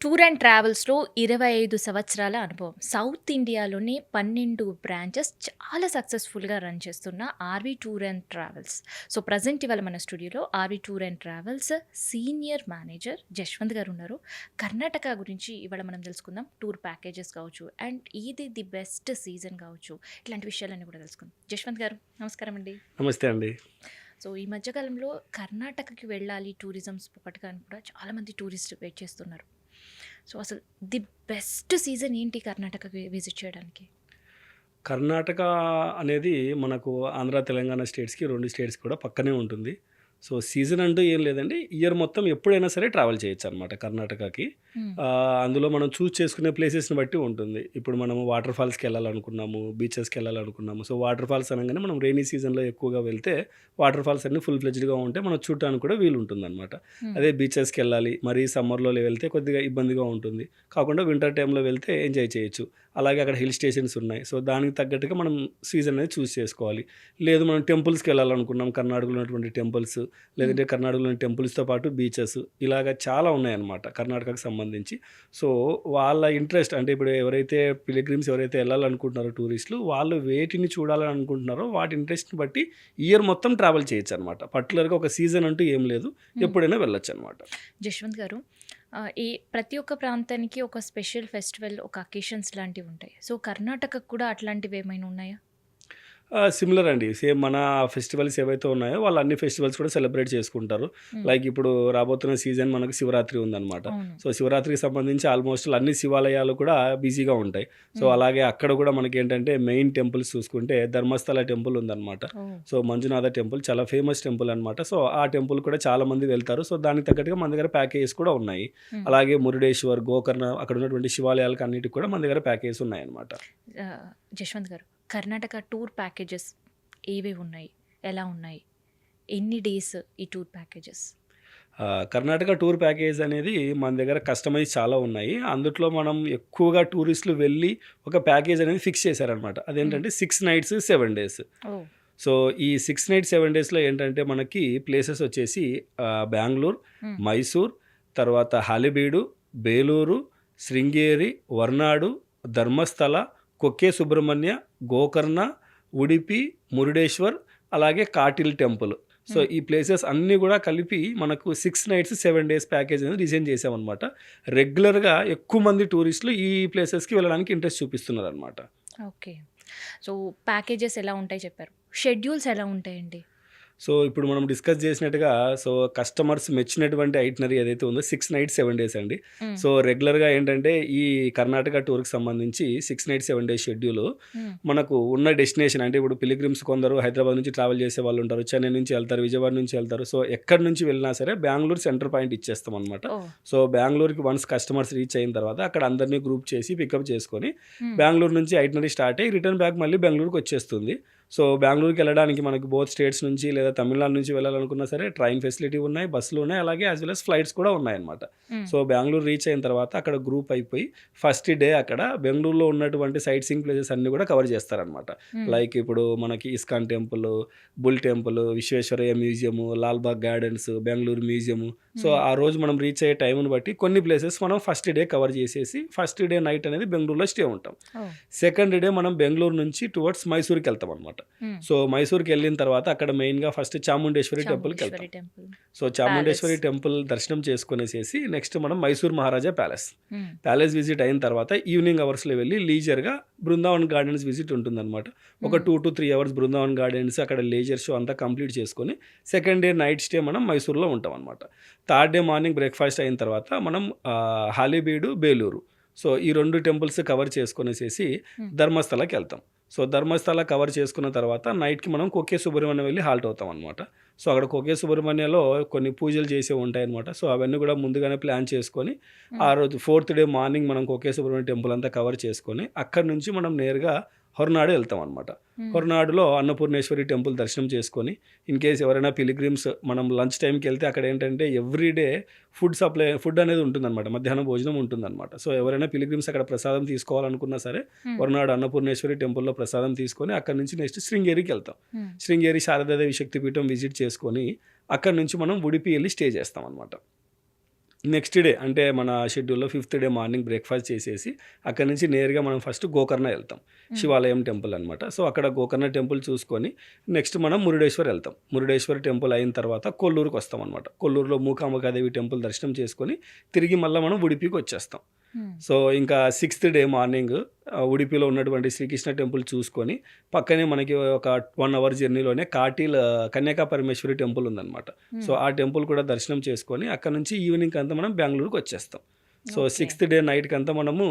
Tour and ట్రావెల్స్‌లో 25 సంవత్సరాల అనుభవం. South ఇండియాలోని 12 బ్రాంచెస్ చాలా సక్సెస్‌ఫుల్‌గా రన్ చేస్తున్న RV tour and travels. So, present ఇవాళ మన స్టూడియోలో RV tour and travels senior manager Jaswanth గారున్నారు. కర్ణాటక గురించి ఇవాళ మనం తెలుసుకుందాం. టూర్ ప్యాకేజెస్ కావచ్చు అండ్ ఇది ది బెస్ట్ సీజన్ కావచ్చు. ఇట్లాంటి విషయాలన్నీ కూడా తెలుసుకుందాం. జశ్వంత్ గారు నమస్కారం అండి. నమస్తే అండి. సో, ఈ మధ్య కాలంలో కర్ణాటకకి వెళ్ళాలి టూరిజం స్పాట్‌గా అని కూడా చాలామంది టూరిస్టులు వెయిట్ చేస్తున్నారు. సో, అసలు ది బెస్ట్ సీజన్ ఏంటి కర్ణాటకకి విజిట్ చేయడానికి? కర్ణాటక అనేది మనకు ఆంధ్ర, తెలంగాణ స్టేట్స్‌కి 2 స్టేట్స్‌కి కూడా పక్కనే ఉంటుంది. సో, సీజన్ అంటూ ఏం లేదండి. ఇయర్ మొత్తం ఎప్పుడైనా సరే ట్రావెల్ చేయొచ్చనమాట కర్ణాటకకి. హ్మ్. అందులో మనం చూజ్ చేసుకునే ప్లేసెస్‌ని బట్టి ఉంటుంది. ఇప్పుడు మనము వాటర్ ఫాల్స్‌కెళ్ళాలనుకున్నాము, బీచెస్‌కెళ్ళాలనుకున్నాము. సో, వాటర్ ఫాల్స్ అనంగానే మనం రెయినీ సీజన్‌లో ఎక్కువగా వెళ్తే వాటర్ ఫాల్స్ అన్నీ ఫుల్ ఫ్లెడ్జ్డ్‌గా ఉంటే మనం చూడటానికి కూడా వీలుంటుందనమాట. హ్మ్. అదే బీచెస్‌కెళ్ళాలి, మరీ సమ్మర్‌లో వెళ్తే కొద్దిగా ఇబ్బందిగా ఉంటుంది. కాకుండా వింటర్ టైమ్‌లో వెళ్తే ఎంజాయ్ చేయొచ్చు. అలాగే అక్కడ హిల్ స్టేషన్స్ ఉన్నాయి. సో, దానికి తగ్గట్టుగా మనం సీజన్ అనేది చూజ్ చేసుకోవాలి. లేదు మనం టెంపుల్స్‌కెళ్ళాలనుకున్నాం, కర్ణాటకలో ఉన్నటువంటి టెంపుల్స్, హ్మ్. లేదంటే కర్ణాటకలోని టెంపుల్స్‌తో పాటు బీచెస్ ఇలాగ చాలా ఉన్నాయన్నమాట కర్ణాటకకు సంబంధించి. సో, వాళ్ళ ఇంట్రెస్ట్ అంటే ఇప్పుడు ఎవరైతే పిలిగ్రిమ్స్ ఎవరైతే ఎళ్ళాలనుకుంటున్నారో టూరిస్టులు, వాళ్ళు వేటిని చూడాలని అనుకుంటున్నారో వాటి ఇంట్రెస్ట్‌ని బట్టి ఇయర్ మొత్తం ట్రావెల్ చేయొచ్చనమాట. పర్టిక్యులర్‌గా ఒక సీజన్ అంటూ ఏం లేదు. హ్మ్. ఎప్పుడైనా వెళ్ళొచ్చనమాట. జశ్వంత్ గారు, ఈ ప్రతి ఒక్క ప్రాంతానికి ఒక స్పెషల్ ఫెస్టివల్, ఒక అకేషన్స్ లాంటివుంటాయి. సో, కర్ణాటకకు కూడా అట్లాంటివేమైనా ఉన్నాయా? సిమిలర్ అండి. సేమ్ మన ఫెస్టివల్స్ ఏవైతే ఉన్నాయో వాళ్ళు అన్ని ఫెస్టివల్స్ కూడా సెలబ్రేట్ చేసుకుంటారు. హ్మ్. లైక్ ఇప్పుడు రాబోతున్న సీజన్ మనకు శివరాత్రి ఉందనమాట. అవును. సో, శివరాత్రికి సంబంధించి ఆల్మోస్ట్ అన్ని శివాలయాలు కూడా బిజీగా ఉంటాయి. సో, హ్మ్. అలాగే అక్కడ కూడా మనకేంటంటే మెయిన్ టెంపుల్స్ చూసుకుంటే ధర్మస్థల టెంపుల్ ఉందనమాట. ఓహ్! సో, మంజునాథ టెంపుల్ చాలా ఫేమస్ టెంపుల్ అనమాట. సో, ఆ టెంపుల్ కూడా చాలామంది వెళ్తారు. సో, దానికి తగ్గట్టుగా మన దగ్గర ప్యాకేజెస్ కూడా ఉన్నాయి. హ్మ్. అలాగే మురుడేశ్వర్, గోకర్ణ అక్కడ ఉన్నటువంటి శివాలయాలకు అన్నిటికి కూడా మన దగ్గర ప్యాకేజెస్ ఉన్నాయన్నమాట. ఆహ్, జశ్వంత్ గారు, కర్ణాటక టూర్ ప్యాకేజెస్ ఏవేవున్నాయి? ఎలా ఉన్నాయి? ఎన్ని డేస్ ఈ tour packages? Karnataka tour package అనేది మన దగ్గర కస్టమైజ్ చాలా ఉన్నాయి. అందుట్లో మనం ఎక్కువగా టూరిస్టులు వెళ్ళి ఒక ప్యాకేజ్ అనేది ఫిక్స్ చేశారనమాట. హ్మ్. అదేంటంటే 6 నైట్స్, 7 డేస్. ఓహ్! సో, ఈ 6 నైట్స్, 7 డేస్‌లో ఏంటంటే మనకి ప్లేసెస్ వచ్చేసి బెంగుళూరు, హ్మ్. మైసూర్, తర్వాత హాలిబీడు, బేలూరు, శృంగేరి, వర్నాడు, ధర్మస్థల, కొక్కే సుబ్రహ్మణ్య, గోకర్ణ, ఉడిపి, మురుడేశ్వర్, అలాగే కాటిల్ టెంపుల్. సో, హ్మ్. ఈ ప్లేసెస్ అన్నీ గూడా కలిపి మనకు 6 నైట్స్, 7 డేస్ ప్యాకేజ్ అనేది డిజైన్ చేశామనమాట. రెగ్యులర్‌గా ఎక్కువ మంది టూరిస్టులు ఈ ప్లేసెస్‌కి వెళ్ళడానికి ఇంట్రెస్ట్ చూపిస్తున్నారనమాట. ఓకే. సో, ప్యాకేజెస్ ఎలా ఉంటాయి చెప్పారు. షెడ్యూల్స్ ఎలా ఉంటాయండి? సో, ఇప్పుడు మనం డిస్కస్ చేసినట్టుగా సో, కస్టమర్స్ మెచ్చినటువంటి ఐటినరీ ఏదైతే ఉందో 6 నైట్స్, 7 డేస్ అండి. హ్మ్. సో, రెగ్యులర్‌గా ఏంటంటే ఈ కర్ణాటక టూర్‌కి సంబంధించి 6 నైట్స్, 7 డేస్ షెడ్యూలు హ్మ్. మనకు ఉన్న డెస్టినేషన్ అంటే ఇప్పుడు పిలిగ్రిమ్స్ కొందరు హైదరాబాద్ నుంచి ట్రావెల్ చేసే వాళ్ళుంటారు. చెన్నై నుంచి ఎళ్తారు, విజయవాడ నుంచి ఎళ్తారు. సో, ఎక్కడి నుంచి వెళ్ళినా సరే బెంగుళూరు సెంటర్ పాయింట్ ఇచ్చేస్తామనమాట. ఓహ్! సో, బెంగుళూరుకి వన్స్ కస్టమర్స్ రీచ్ అయిన తర్వాత అక్కడ అందరిని గ్రూప్ చేసి పికప్ చేసుకొని హ్మ్. బెంగుళూరు నుంచి ఐటినరీ స్టార్ట్ అయ్యి రిటర్న్ బ్యాక్ మళ్ళీ బెంగుళూరుకొచ్చేస్తుంది. సో, బెంగుళూరుకెళ్ళడానికి మనకు బోత్ స్టేట్స్ నుంచి లేదా తమిళనాడు నుంచి వెళ్ళాలనుకున్నా సరే ట్రైన్ ఫెసిలిటీ ఉన్నాయి, బస్సులు ఉన్నాయి. అలాగే యాస్ వెల్ యాస్ ఫ్లైట్స్ కూడా ఉన్నాయన్నమాట. హ్మ్. సో, బెంగుళూరు రీచ్ అయిన తర్వాత అక్కడ గ్రూప్ అయిపోయి ఫస్ట్ డే అక్కడ బెంగుళూరులో ఉన్నటువంటి సైట్ సీయింగ్ ప్లేసెస్ అన్నీ కూడా కవర్ చేస్తారనమాట. హ్మ్. లైక్ ఇప్పుడు మనకి ISKCON temple, bull temple, Visvesvaraya museum, Lalbagh gardens, Bengaluru museum. So, హ్మ్. ఆ రోజు మనం రీచ్ అయ్యే టైంని బట్టి కొన్ని ప్లేసెస్ మనం ఫస్ట్ డే కవర్ చేసేసి ఫస్ట్ డే నైట్ అనేది బెంగుళూరులో స్టే ఉంటాం. ఓహ్! సెకండ్ డే మనం బెంగుళూరు నుంచి టువర్డ్స్ మైసూర్‌కెళ్తామనమాట. హ్మ్. సో, మైసూర్‌కెళ్ళిన తర్వాత అక్కడ మెయిన్‌గా ఫస్ట్ చాముండేశ్వరి టెంపుల్‌కెళ్తాం. Chamundeshwari temple, so, palace. Chamundeshwari temple దర్శనం చేసుకొనేసేసి నెక్స్ట్ మనం మైసూర్ మహారాజా ప్యాలెస్. హ్మ్. ప్యాలెస్ విజిట్ అయిన తర్వాత ఈవినింగ్ అవర్స్‌లో వెళ్లి లీజర్‌గా బృందావన్ గార్డెన్స్ విజిట్ ఉంటుందనమాట. ఒక హ్మ్. 2-3 అవర్స్ బృందావన్ గార్డెన్స్ అక్కడ లేజర్ షో అంతా కంప్లీట్ చేసుకొని సెకండ్ డే నైట్ స్టే మనం మైసూర్‌లో ఉంటామనమాట. థర్డ్ డే మార్నింగ్ బ్రేక్‌ఫాస్ట్ అయిన తర్వాత మనం హాలీబీడు, బేలూరు. సో, ఈ 2 టెంపుల్స్ కవర్ చేసుకొనేసేసి హ్మ్. ధర్మస్థలకెళ్తాం. సో, ధర్మస్థల కవర్ చేసుకున్న తర్వాత నైట్‌కి మనం కొక్కే సుబ్రహ్మణ్యం వెళ్లి హాల్ట్ అవుతామనమాట. సో, అక్కడ కొక్కే సుబ్రహ్మణ్యలో కొన్ని పూజలు చేసేవి ఉంటాయన్నమాట. సో, అవన్నీ కూడా ముందుగానే ప్లాన్ చేసుకొని, ఆ హ్మ్. రోజు ఫోర్త్ డే మార్నింగ్ మనం కొక్కే సుబ్రహ్మణ్యం టెంపుల్ అంతా కవర్ చేసుకొని, అక్కడి నుంచి మనం నేరుగా హొరనాడు ఎళ్తామనమాట. హ్మ్. హొరనాడులో అన్నపూర్ణేశ్వరి టెంపుల్ దర్శనం చేసుకొని, ఇన్‌కేస్ ఎవరైనా పిల్‌గ్రిమ్స్ మనం లంచ్ టైమ్‌కెళ్తే అక్కడేంటంటే ఎవ్రీ డే ఫుడ్ అనేది ఉంటుందనమాట. మధ్యాహ్నం భోజనం ఉంటుందనమాట. సో, ఎవరైనా పిల్‌గ్రిమ్స్ అక్కడ ప్రసాదం తీసుకోవాలనుకున్నా సరే, హ్మ్. హొరనాడు అన్నపూర్ణేశ్వరి టెంపుల్‌లో ప్రసాదం తీసుకొని అక్కడి నుంచి నెక్స్ట్ శృంగేరికెళ్తాం. హ్మ్. శృంగేరి శారదాదేవి శక్తిపీఠం విజిట్ చేసుకొని, అక్కడి నుంచి మనం ఉడిపి ఎళ్లి స్టే చేస్తామనమాట. నెక్స్ట్ డే అంటే మన షెడ్యూల్‌లో ఫిఫ్త్ డే మార్నింగ్ బ్రేక్‌ఫాస్ట్ చేసేసి, అక్కడి నుంచి నేరుగా మనం ఫస్ట్ గోకర్ణ ఎళ్తాం. హ్మ్. శివాలయం టెంపుల్ అనమాట. సో, అక్కడ గోకర్ణ టెంపుల్ చూసుకొని నెక్స్ట్ మనం మురుడేశ్వర్ ఎళ్తాం. మురుడేశ్వర్ టెంపుల్ అయిన తర్వాత కొల్లూరుకొస్తామనమాట. కొల్లూరులో మూకాంబికాదేవి టెంపుల్ దర్శనం చేసుకొని, తిరిగి మళ్ళా మనం ఉడిపికొచ్చేస్తాం. హ్మ్. సో, ఇంకా సిక్స్త్ డే మార్నింగ్ ఉడిపిలో ఉన్నటువంటి శ్రీకృష్ణ టెంపుల్ చూసుకొని, పక్కనే మనకి ఒక 1 అవర్ జర్నీలోనే కాటిల్ కన్యకా పరమేశ్వరి టెంపుల్ ఉందనమాట. సో, హ్మ్. ఆ టెంపుల్ కూడా దర్శనం చేసుకొని, అక్కడి నుంచి ఈవినింగ్ అంతా మనం బెంగుళూరుకొచ్చేస్తాం. So, okay. సిక్స్త్ డే నైట్‌కంతా మనము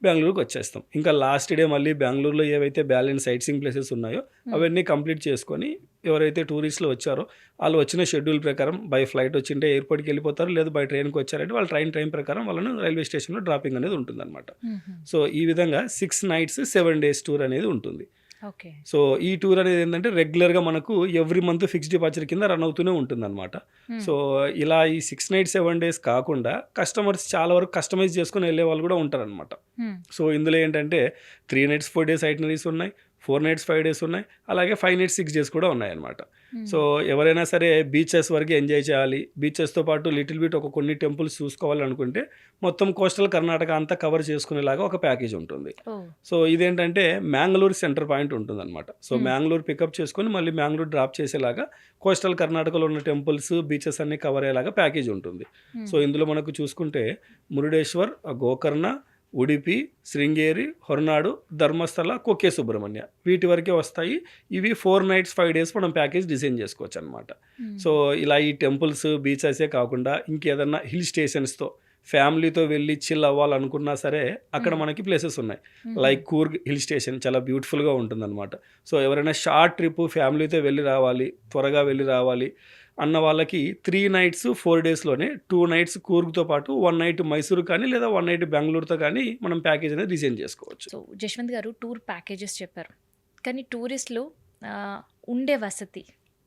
బెంగుళూరుకొచ్చేస్తాం. ఇంకా లాస్ట్ డే మళ్ళీ బెంగుళూరులో ఏవైతే బ్యాలెన్స్ సైట్ సీయింగ్ ప్లేసెస్ ఉన్నాయో, హ్మ్. అవన్నీ కంప్లీట్ చేసుకొని, ఎవరైతే టూరిస్టులు వచ్చారో, ఆళ్ళు వచ్చిన షెడ్యూల్ ప్రకారం బై ఫ్లైట్ వచ్చింటే ఎయిర్‌పోర్ట్‌కెళ్ళిపోతారు. లేదు బై ట్రైన్‌కొచ్చారంటే వాళ్ళు టైం ప్రకారం వాళ్ళను రైల్వే స్టేషన్‌లో డ్రాపింగ్ అనేది ఉంటుందనమాట. హుహు. సో, ఈ విధంగా 6 నైట్స్, 7 డేస్ టూర్ అనేది ఉంటుంది. ఓకే. సో, ఈ టూర్ అనేది ఏందంటే రెగ్యులర్‌గా మనకు ఎవ్రీ మంత్ ఫిక్స్డ్ డిపార్చర్ కింద రన్ అవుతూనే ఉంటుందనమాట. హ్మ్. సో, ఇలా ఈ 6 నైట్స్, 7 డేస్ కాకుండా కస్టమర్స్ చాలా వరకు కస్టమైజ్ చేసుకొని ఎళ్ళేవాళ్ళు గూడా ఉంటారనమాట. హ్మ్. సో, ఇందులో ఏంటంటే 3 నైట్స్, 4 డేస్ ఐటినరీస్ ఉన్నాయి. 4 నైట్స్, 5 డేస్ ఉన్నాయి. అలాగే 5 నైట్స్, 6 డేస్ కూడా ఉన్నాయన్నమాట. సో, హ్మ్. ఎవరైనా సరే బీచెస్ వరకే ఎంజాయ్ చేయాలి. బీచెస్‌తో పాటు లిటిల్ బిట్ ఒక కొన్ని టెంపుల్స్ చూసుకోవాలనుకుంటే మొత్తం కోస్టల్ కర్ణాటక అంతా కవర్ చేసుకునేలాగా ఒక ప్యాకేజ్ ఉంటుంది. ఓహ్! సో, ఇదేంటంటే మ్యాంగళూరు సెంటర్ పాయింట్ ఉంటుందన్నమాట. సో, హ్మ్. మ్యాంగళూరు పికప్ చేసుకొని మళ్ళీ మ్యాంగళూరు డ్రాప్ చేసేలాగా కోస్టల్ కర్ణాటకలో ఉన్న టెంపుల్స్, బీచెస్ అన్నీ కవర్ అయ్యేలాగా ప్యాకేజ్ ఉంటుంది. సో, హ్మ్. ఇందులో మనకు చూసుకుంటే మురుడేశ్వర్, గోకర్ణ, ఉడిపి, శృంగేరి, హొరనాడు, ధర్మస్థల, కుక్కే సుబ్రహ్మణ్య వీటి వరకే వస్తాయి. ఇవి 4 నైట్స్, 5 డేస్ మనం ప్యాకేజ్ డిజైన్ చేసుకోవచ్చనమాట. హ్మ్. సో, ఇలా ఈ టెంపుల్స్, బీచెసే కాకుండా ఇంకేదన్నా హిల్ స్టేషన్స్‌తో ఫ్యామిలీతో వెళ్ళి చిల్ అవ్వాలనుకున్నా సరే అక్కడ హ్మ్. మనకి ప్లేసెస్ ఉన్నాయి. హుహు. లైక్ కూర్గ్ హిల్ స్టేషన్ చాలా బ్యూటిఫుల్‌గా ఉంటుందనమాట. సో, ఎవరైనా షార్ట్ ట్రిప్ ఫ్యామిలీతో వెళ్ళి రావాలి, త్వరగా వెళ్ళి రావాలి అన్న వాళ్ళకి 3 నైట్స్, 4 డేస్‌లోనే 2 నైట్స్ కూర్గ్‌తో పాటు 1 నైట్ మైసూర్ కానీ లేదా 1 నైట్ బెంగుళూరుతో కానీ మనం ప్యాకేజ్ అనేది డిజైన్ చేసుకోవచ్చు. సో, జశ్వంత్ గారు టూర్ ప్యాకేజెస్ చెప్పారు. కానీ టూరిస్టులు ఆహ్, ఉండే వసతి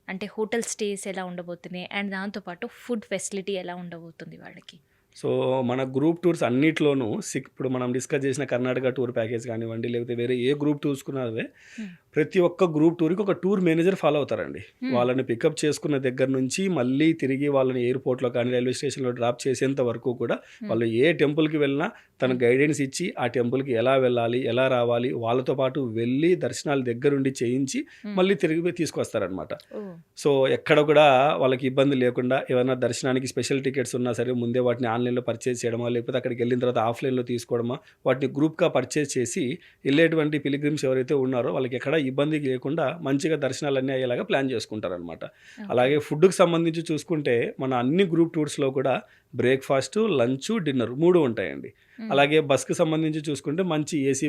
అంటే హోటల్ స్టేస్ ఎలా ఉండబోతున్నాయి? అండ్ దాంతో పాటు ఫుడ్ ఫెసిలిటీ ఎలా ఉండబోతుంది వాళ్ళకి? సో, మన గ్రూప్ టూర్స్ అన్నిట్లోనూ ఇప్పుడు మనం డిస్కస్ చేసిన కర్ణాటక టూర్ ప్యాకేజ్ కానివ్వండి, లేకపోతే వేరే ఏ గ్రూప్ చూసుకున్నదే హ్మ్. ప్రతి ఒక్క గ్రూప్ టూర్‌కి ఒక టూర్ మేనేజర్ ఫాలో అవుతారండి. హ్మ్. వాళ్ళని పికప్ చేసుకున్న దగ్గర నుంచి మళ్ళీ తిరిగి వాళ్ళని ఎయిర్‌పోర్ట్‌లో కానీ, రైల్వే స్టేషన్‌లో డ్రాప్ చేసేంత వరకు కూడా హ్మ్. వాళ్ళు ఏ టెంపుల్‌కి వెళ్ళినా తను హ్మ్. గైడెన్స్ ఇచ్చి, ఆ టెంపుల్‌కి ఎలా వెళ్ళాలి, ఎలా రావాలి, వాళ్ళతో పాటు వెళ్ళి దర్శనాలు దగ్గరుండి చేయించి హ్మ్. మళ్ళీ తిరిగి తీసుకొస్తారనమాట. ఓహ్! సో, ఎక్కడ కూడా వాళ్ళకి ఇబ్బంది లేకుండా ఏవన్నా దర్శనానికి స్పెషల్ టికెట్స్ ఉన్నా సరే ముందే వాటిని ఆన్‌లైన్‌లో పర్చేజ్ చేయడమా, లేకపోతే అక్కడికెళ్ళిన తర్వాత ఆఫ్‌లైన్‌లో తీసుకోవడమా, వాటిని గ్రూప్‌గా పర్చేజ్ చేసి ఎళ్ళేటువంటి పిల్‌గ్రిమ్స్ ఎవరైతే ఉన్నారో వాళ్ళకి ఎక్కడ ఇబ్బంది లేకుండా మంచిగా దర్శనాలన్నీ అయ్యేలాగా ప్లాన్ చేసుకుంటారనమాట. ఓకే. అలాగే ఫుడ్‌కి సంబంధించి చూసుకుంటే మన అన్ని గ్రూప్ టూర్స్‌లో కూడా బ్రేక్‌ఫాస్టు, లంచు, డిన్నర్ 3 ఉంటాయండి. హ్మ్. అలాగే బస్‌కి సంబంధించి చూసుకుంటే మంచి ఏసీ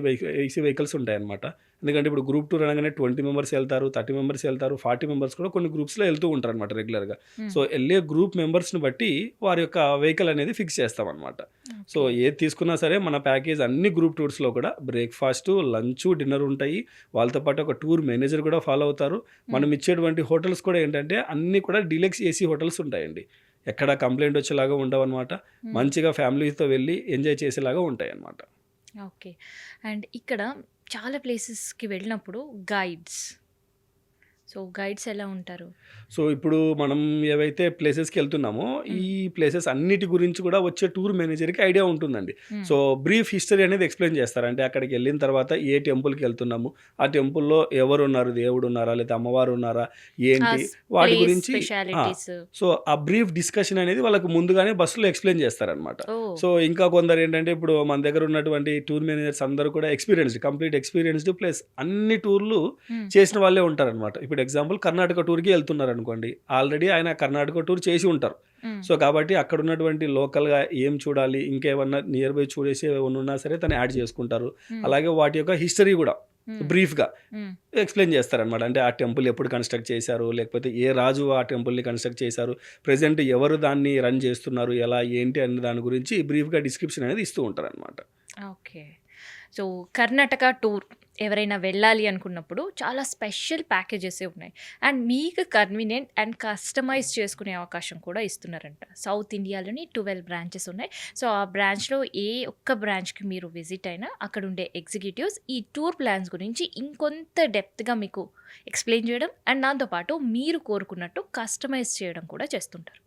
వెహికల్స్ ఉంటాయన్నమాట. ఎందుకంటే ఇప్పుడు గ్రూప్ టూర్ అనగానే 20 మెంబర్స్ ఎళ్తారు, 30 మెంబర్స్ ఎళ్తారు, 40 మెంబర్స్ కూడా కొన్ని గ్రూప్స్‌లో ఎళ్తూ ఉంటారనమాట రెగ్యులర్‌గా. హ్మ్. సో, ఎళ్ళే గ్రూప్ మెంబర్స్‌ని బట్టి వారి యొక్క వెహికల్ అనేది ఫిక్స్ చేస్తామనమాట. So, okay. ఏది తీసుకున్నా సరే మన ప్యాకేజ్ అన్ని గ్రూప్ టూర్స్‌లో కూడా బ్రేక్‌ఫాస్టు, లంచు, డిన్నర్ ఉంటాయి. వాళ్ళతో పాటు ఒక టూర్ మేనేజర్ కూడా ఫాలో అవుతారు. హ్మ్. మనం ఇచ్చేటువంటి హోటల్స్ కూడా ఏంటంటే అన్నీ కూడా డీలక్స్ ఏసీ హోటల్స్ ఉంటాయండి. ఎక్కడ కంప్లెయింట్ వచ్చేలాగా ఉండవనమాట. హ్మ్. మంచిగా ఫ్యామిలీతో వెళ్ళి ఎంజాయ్ చేసేలాగా ఉంటాయన్నమాట. ఓకే. అండ్ ఇక్కడ చాలా ప్లేసెస్‌కి వెళ్ళినప్పుడు గైడ్స్. సో, గైడ్స్ ఎలా ఉంటారు? సో, ఇప్పుడు మనం ఏవైతే ప్లేసెస్‌కెళ్తున్నామో, ఈ హ్మ్. ప్లేసెస్ అన్నిటి గురించి కూడా వచ్చే టూర్ మేనేజర్‌కి ఐడియా ఉంటుందండి. హ్మ్. సో, బ్రీఫ్ హిస్టరీ అనేది ఎక్స్‌ప్లెయిన్ చేస్తారు. అంటే అక్కడికెళ్ళిన తర్వాత ఏ టెంపుల్‌కెళ్తున్నాము, ఆ టెంపుల్‌లో ఎవరున్నారు, దేవుడున్నారా, లేతే అమ్మవారున్నారా, ఆ ఏంటి స్ వాటి ప్లేస్ గురించి ఆ! స్పెషాలిటీస్. సో, ఆ బ్రీఫ్ డిస్కషన్ అనేది వాళ్ళకి ముందుగానే బస్సులో ఎక్స్‌ప్లెయిన్ చేస్తారనమాట. ఓహ్! సో, ఇంకా కొందరేంటంటే ఇప్పుడు మన దగ్గర ఉన్నటువంటి టూర్ మేనేజర్స్ అందరూ కూడా కంప్లీట్ ఎక్స్‌పీరియన్స్‌డ్ ప్లస్ అన్ని టూర్‌లు హ్మ్. చేసిన వాళ్ళే ఉంటారనమాట. ఇప్పుడు ఎగ్జాంపుల్ కర్ణాటక టూర్‌కి ఎళ్తున్నారనుకోండి. ఆల్రెడీ ఆయన కర్ణాటక టూర్ చేసి ఉంటారు. హ్మ్. సో, కాబట్టి అక్కడున్నటువంటి లోకల్‌గా ఏం చూడాలి, ఇంకేమన్నా నియర్ బై చూడేసేవి ఏమన్నా ఉన్నా సరే తను యాడ్ చేసుకుంటారు. హ్మ్. అలాగే వాటి యొక్క హిస్టరీ గూడా హ్మ్. బ్రీఫ్‌గా హ్మ్. ఎక్స్‌ప్లెయిన్ చేస్తారనమాట. అంటే ఆ టెంపుల్ ఎప్పుడు కన్‌స్ట్రక్ట్ చేశారు, లేకపోతే ఏ రాజు ఆ టెంపుల్‌ని కన్‌స్ట్రక్ట్ చేశారు, ప్రెజెంట్ ఎవరు దాన్ని రన్ చేస్తున్నారు, ఎలా, ఏంటి అనే దాని గురించి బ్రీఫ్‌గా డిస్క్రిప్షన్ అనేది ఇస్తూ ఉంటారనమాట. ఓకే. సో, కర్ణాటక టూర్ ఎవరైనా వెళ్ళాలి అనుకున్నప్పుడు చాలా స్పెషల్ ప్యాకేజెసే ఉన్నాయి. అండ్ మీకు కన్వీనియంట్ అండ్ కస్టమైజ్ చేసుకునే అవకాశం కూడా ఇస్తున్నారంట. సౌత్ ఇండియాలోని 12 బ్రాంచెస్ ఉన్నాయి. సో, ఆ బ్రాంచ్‌లో ఏ ఒక్క బ్రాంచ్‌కి మీరు విజిట్ అయినా అక్కడుండే ఎగ్జిక్యూటివ్స్ ఈ టూర్ ప్లాన్స్ గురించి ఇంకొంత డెప్త్‌గా మీకు ఎక్స్‌ప్లెయిన్ చేయడం అండ్ దాంతో పాటు మీరు కోరుకున్నట్టు కస్టమైజ్ చేయడం కూడా చేస్తుంటారు.